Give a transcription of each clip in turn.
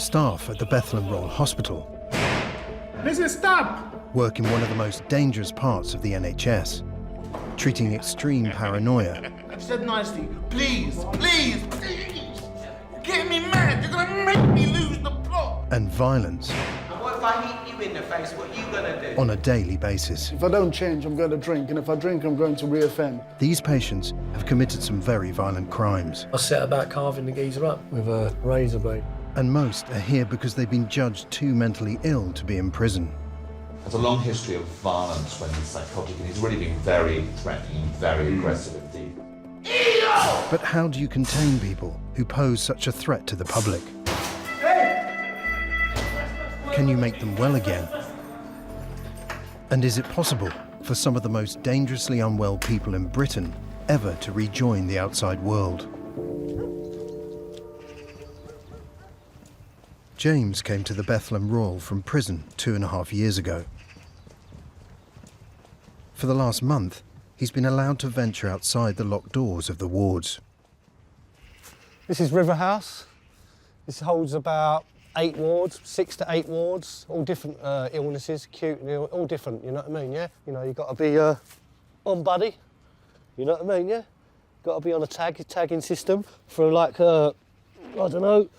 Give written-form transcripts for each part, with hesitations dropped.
Staff at the Bethlehem Royal Hospital Listen, stop! work in one of the most dangerous parts of the NHS, treating extreme paranoia. I said nicely, please, please, please! You're getting me mad, you're gonna make me lose the plot! And violence And what if I hit you in the face, what are you gonna do? on a daily basis. If I don't change, I'm going to drink, and if I drink, I'm going to reoffend. These patients have committed some very violent crimes, I set about carving the geezer up with a razor blade. and most are here because they've been judged too mentally ill to be in prison. There's a long history of violence when he's psychotic, and he's really been very threatening, very aggressive indeed. But how do you contain people who pose such a threat to the public? Can you make them well again? And is it possible for some of the most dangerously unwell people in Britain ever to rejoin the outside world? James came to the Bethlehem Royal from prison 2.5 years ago. For the last month, he's been allowed to venture outside the locked doors of the wards. This is River House. This holds about 8 wards, 6 to 8 wards, all different illnesses, acute, all different, you know what I mean, yeah? You know, you've got to be on buddy, you know what I mean, yeah? Got to be on a tagging system for like, I don't know,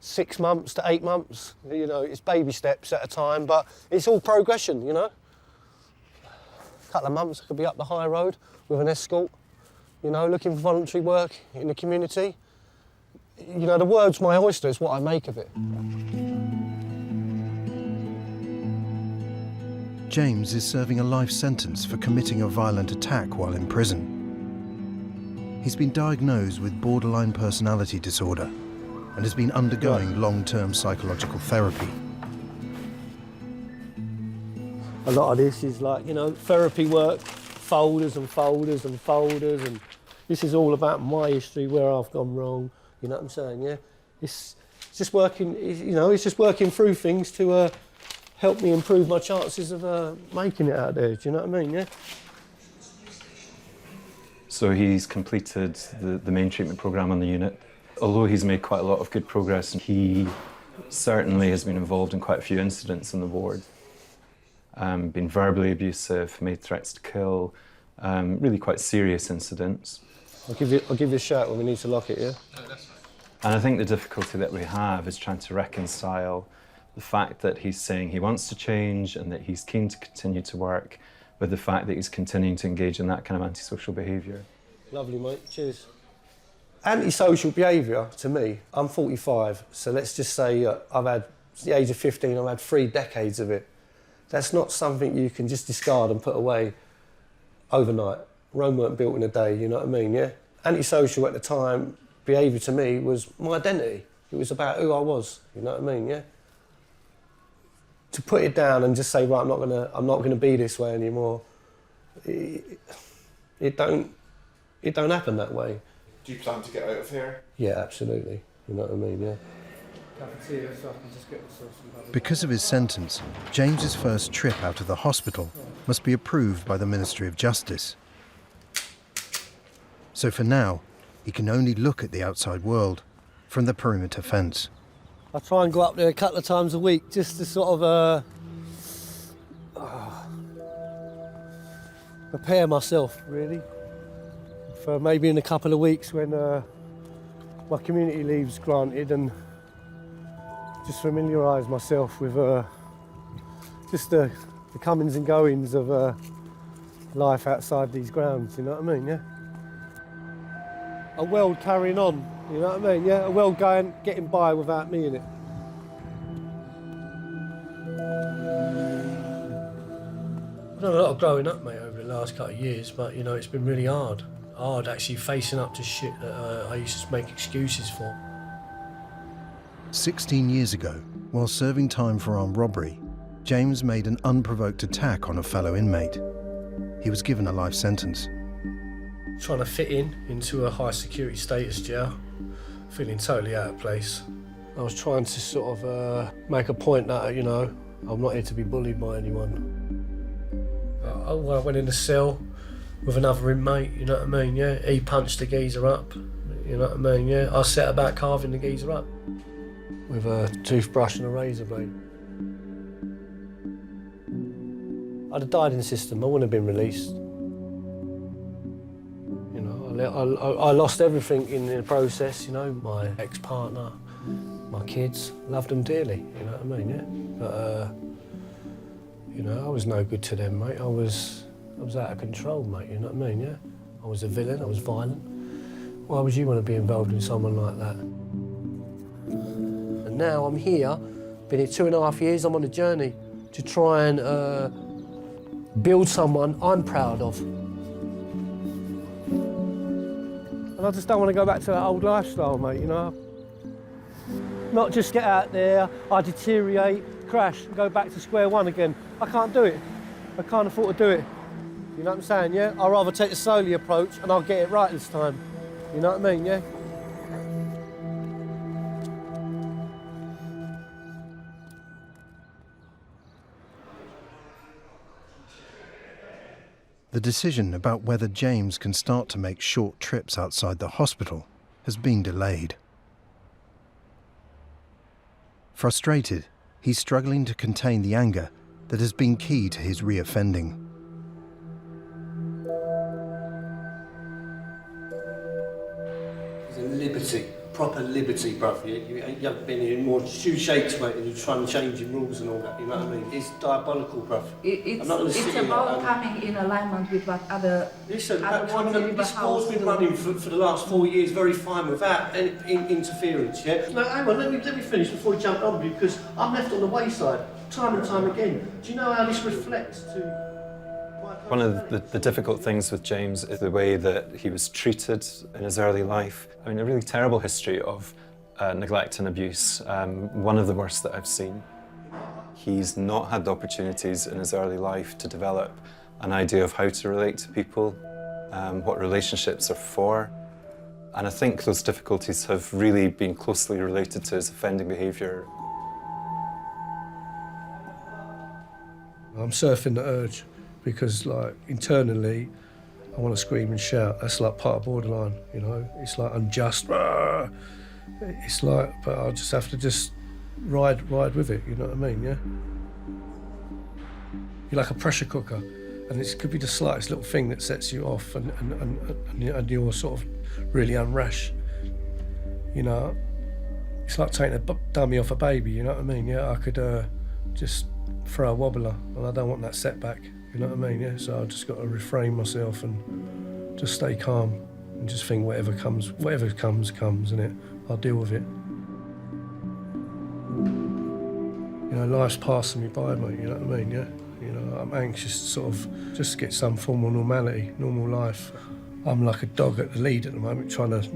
6 months to 8 months. You know, it's baby steps at a time, but it's all progression, you know? A couple of months, I could be up the high road with an escort, you know, looking for voluntary work in the community. You know, the word's my oyster, it's what I make of it. James is serving a life sentence for committing a violent attack while in prison. He's been diagnosed with borderline personality disorder and has been undergoing long-term psychological therapy. A lot of this is like, you know, therapy work, folders and folders and folders, and this is all about my history, where I've gone wrong, you know what I'm saying, yeah? It's just working, you know, it's just working through things to help me improve my chances of making it out there, do you know what I mean, yeah? So he's completed the main treatment programme on the unit. Although he's made quite a lot of good progress, he certainly has been involved in quite a few incidents on the ward. Been verbally abusive, made threats to kill, really quite serious incidents. I'll give you a shout when we need to lock it, yeah? And I think the difficulty that we have is trying to reconcile the fact that he's saying he wants to change and that he's keen to continue to work with the fact that he's continuing to engage in that kind of antisocial behaviour. Lovely, mate. Cheers. Antisocial behaviour, to me, I'm 45, so let's just say at the age of 15, I've had 3 decades of it. That's not something you can just discard and put away overnight. Rome weren't built in a day, you know what I mean, yeah? Antisocial at the time, behaviour to me was my identity. It was about who I was, you know what I mean, yeah? To put it down and just say, right, I'm not gonna be this way anymore, it don't happen that way. Do you plan to get out of here? Yeah, absolutely. You know what I mean, yeah. Because of his sentence, James's first trip out of the hospital must be approved by the Ministry of Justice. So for now, he can only look at the outside world from the perimeter fence. I try and go up there a couple of times a week just to sort of prepare myself, really, for maybe in a couple of weeks when my community leave's granted, and just familiarise myself with just the comings and goings of life outside these grounds, you know what I mean, yeah? A world carrying on, you know what I mean, yeah? A world getting by without me in it. I've done a lot of growing up, mate, over the last couple of years, but, you know, it's been really hard. Hard actually facing up to shit that I used to make excuses for. 16 years ago, while serving time for armed robbery, James made an unprovoked attack on a fellow inmate. He was given a life sentence. Trying to fit into a high security status jail, feeling totally out of place. I was trying to sort of make a point that, you know, I'm not here to be bullied by anyone. I went in a cell with another inmate, you know what I mean, yeah? He punched the geezer up, you know what I mean, yeah? I set about carving the geezer up. with a toothbrush and a razor blade. I'd have died in the system, I wouldn't have been released. You know, I lost everything in the process, you know, my ex-partner, my kids, loved them dearly, you know what I mean, yeah? But, you know, I was no good to them, mate. I was out of control, mate, you know what I mean, yeah? I was a villain, I was violent. Why would you want to be involved in someone like that? And now I'm here, been here 2.5 years, I'm on a journey to try and build someone I'm proud of. And I just don't want to go back to that old lifestyle, mate, you know? Not just get out there, I deteriorate, crash, and go back to square one again. I can't do it. I can't afford to do it. You know what I'm saying, yeah? I'd rather take the slowly approach and I'll get it right this time. You know what I mean, yeah? The decision about whether James can start to make short trips outside the hospital has been delayed. Frustrated, he's struggling to contain the anger that has been key to his reoffending. It's a liberty, proper liberty, bruv. You haven't been in more shoe shakes, mate, and you're trying to change your rules and all that, you know what I mean? It's diabolical, bruv. It's about coming in alignment with what other... Listen, other this ball's been running for the last 4 years very fine without any interference, yeah? No, hang on, let me finish before you jump on me, because I'm left on the wayside, time and time again. Do you know how this reflects to... One of the difficult things with James is the way that he was treated in his early life. I mean, a really terrible history of neglect and abuse, one of the worst that I've seen. He's not had the opportunities in his early life to develop an idea of how to relate to people, what relationships are for. And I think those difficulties have really been closely related to his offending behaviour. I'm surfing the urge. Because, like, internally, I want to scream and shout. That's like part of borderline, you know? It's like unjust. It's like, but I just have to just ride with it, you know what I mean, yeah? You're like a pressure cooker, and it could be the slightest little thing that sets you off and you're sort of really unrash, you know? It's like taking a dummy off a baby, you know what I mean? Yeah, I could just throw a wobbler, and I don't want that setback. You know what I mean, yeah? So I've just got to reframe myself and just stay calm and just think whatever comes, innit? I'll deal with it. You know, life's passing me by, mate, you know what I mean, yeah? You know, I'm anxious to sort of just get some form of normality, normal life. I'm like a dog at the lead at the moment, trying to,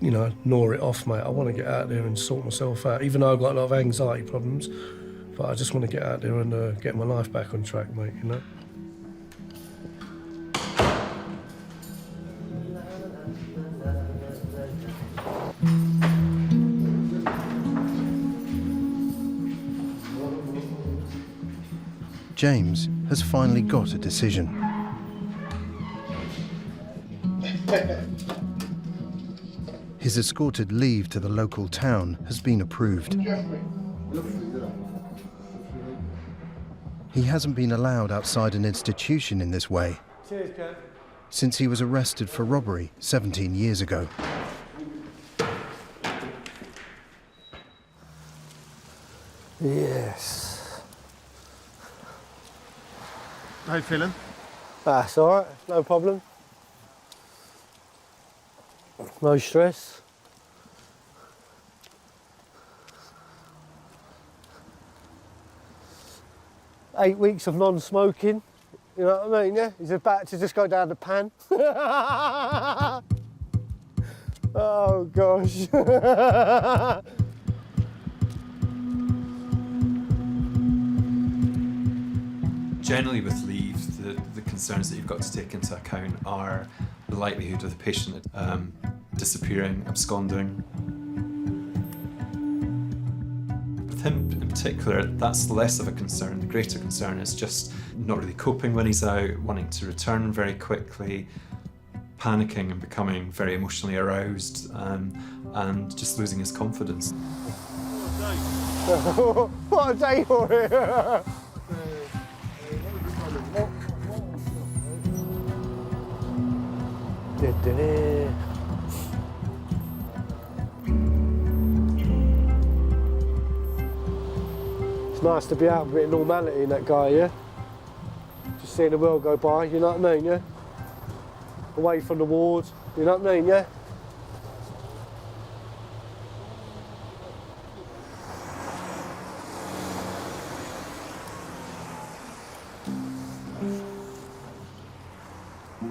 you know, gnaw it off, mate. I want to get out there and sort myself out, even though I've got a lot of anxiety problems, but I just want to get out there and get my life back on track, mate, you know? James has finally got a decision. His escorted leave to the local town has been approved. He hasn't been allowed outside an institution in this way since he was arrested for robbery 17 years ago. Yes. How you feeling? That's all right, no problem. No stress. Eight weeks of non-smoking, you know what I mean, yeah? He's about to just go down the pan. Oh, gosh. Generally with leave, the concerns that you've got to take into account are the likelihood of the patient disappearing, absconding. With him in particular, that's less of a concern. The greater concern is just not really coping when he's out, wanting to return very quickly, panicking and becoming very emotionally aroused, and just losing his confidence. What a day for it! It's nice to be out of a bit of normality in that guy, yeah? Just seeing the world go by, you know what I mean, yeah? Away from the ward, you know what I mean, yeah?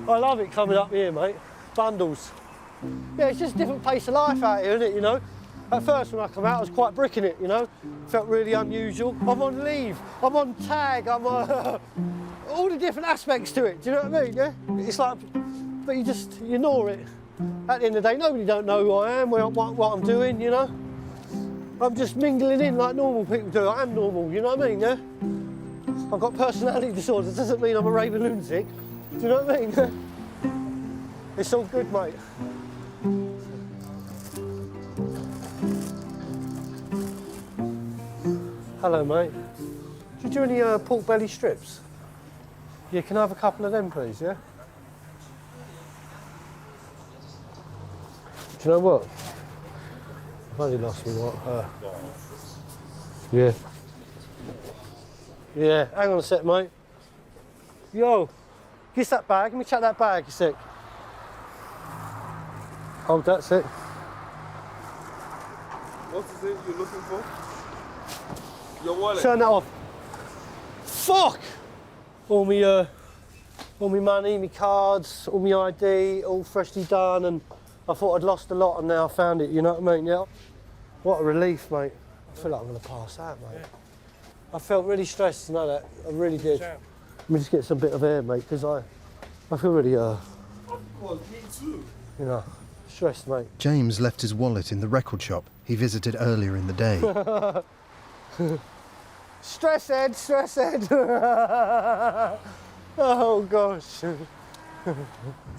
I love it coming up here, mate. Bundles. Yeah, it's just a different pace of life out here, isn't it, you know? At first when I come out, I was quite bricking it, you know? Felt really unusual. I'm on leave, I'm on tag, I'm on... all the different aspects to it, do you know what I mean, yeah? It's like, but you ignore it. At the end of the day, nobody don't know who I am, what I'm doing, you know? I'm just mingling in like normal people do. I am normal, you know what I mean, yeah? I've got personality disorders, doesn't mean I'm a raving lunatic. Do you know what I mean? It's all good, mate. Hello, mate. Do you do any pork belly strips? Yeah, can I have a couple of them, please, yeah? Do you know what? I've only lost me what? Yeah. Yeah, hang on a sec, mate. Yo. Kiss that bag, let me check that bag a sec. Hold that sec. What is it you're looking for? Your wallet. Turn that off. Fuck! All my money, my cards, all my ID, all freshly done, and I thought I'd lost a lot and now I found it, you know what I mean, yeah? What a relief, mate. I feel like I'm gonna pass out, mate. Yeah. I felt really stressed to know that, I really did. Let me just get some bit of air, mate, because I feel really, Of course, me too. you know, stressed, mate. James left his wallet in the record shop he visited earlier in the day. Stress Ed, stress Ed. Oh, gosh. Do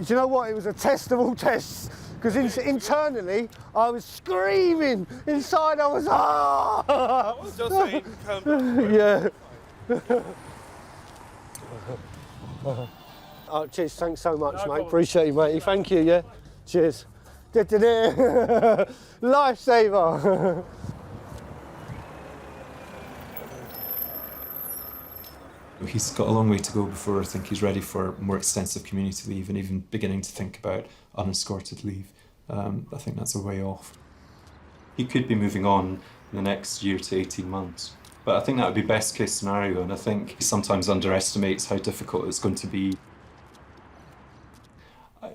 you know what? It was a test of all tests. Because internally, I was screaming. Inside, I was, ah! I was just saying, calm down. Yeah. Oh, cheers, thanks so much, mate. Appreciate you, mate. Thank you, yeah. Cheers. Lifesaver. He's got a long way to go before I think he's ready for more extensive community leave and even beginning to think about unescorted leave. I think that's a way off. He could be moving on in the next year to 18 months. But I think that would be best case scenario, and I think he sometimes underestimates how difficult it's going to be.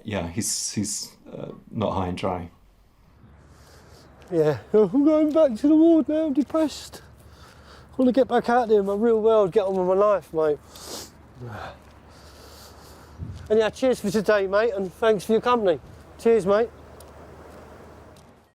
Yeah, he's not high and dry. Yeah, I'm going back to the ward now, I'm depressed. I want to get back out there in my real world, get on with my life, mate. And yeah, cheers for today, mate, and thanks for your company. Cheers, mate.